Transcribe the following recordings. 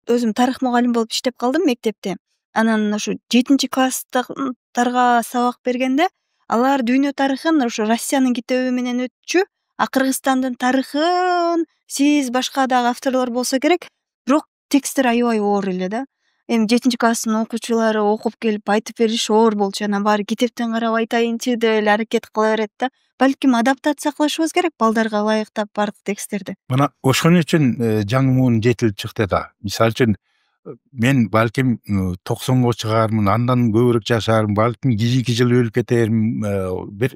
өзүм тарых мугалими болуп иштеп калдым мектепте. Анан ушу 7 класстагыларга сабак бергенде алар дүйнө тарыхын ошо Россиянын китеби менен өтчү, а Кыргызстандын тарыхын сиз башка дагы авторлор болсо керек, бирок тексттер аябай оор эле да. Эми 7 класстын окуучулары окуп келип айтып бериш оор болчу. Анан баары китептен карап айтайынчы деп эле аракет кыла берет да. Балким адаптация кылышыбыз керек балдарга ылайыктап бардык тексттерди. Мына ошон үчүн жаңы муун жетилип чыкты да. Мисалы үчүн мен балким 90го чыгаармын, андан көбүрөөк жашаармын, балким кийинки жылы өлүп кетермин, бир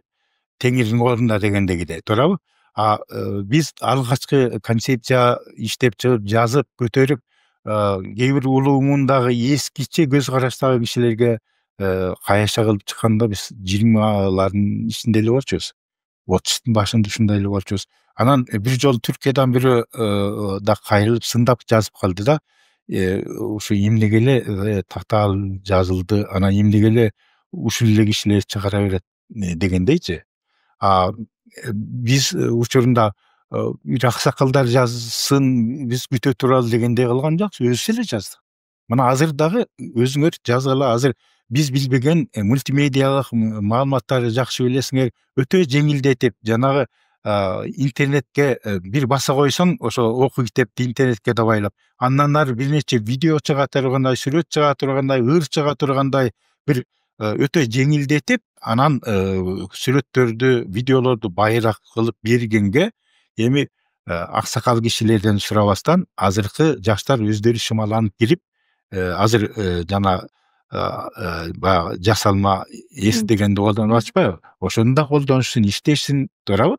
теңирдин ордунда дегендегидей, туурабы? Биз алгачкы концепция иштеп чыгып, жазып, көтөрүп, кээ бир улуу муундагы эскиче көз караштагы кишилерге каяша кылып чыкканда биз 20лардын ичинде эле болчубуз. 30-тун башында ушундай эле болчубуз. Анан бир жолу Түркиядан бирөө да кайрылып сындап жазып калды да. Ушу эмнеге эле тактаал жазылды, анан эмнеге эле ушул эле кишилер чыгара берет дегендейчи. Биз учурунда бир аксакалдар жазсын, биз күтө туралы дегендей кылган жокпуз, өзүбүз эле жаздык. Мына азыр дагы өзүңөр жазгыла, азыр биз билбеген мультимедиалык маалыматтарды жакшы билесиңер, өтө жеңилдетип, жанагы интернетке бир баса койсоң, ошо окуу китепти интернетке да байлап, андан ары бир нече видео чыга тургандай, сүрөт чыга тургандай, ыр чыга тургандай бир өтө жеңилдетип, анан сүрөттөрдү, видеолорду байыраак кылып бергенге эми аксакал кишилерден сурабастан азыркы жаштар өздөрү шымаланып кирип, азыр жана баягы жасалма эс дегенди колдонуп атышпайбы? Ошону да колдонушсун, иштешсин, туурабы?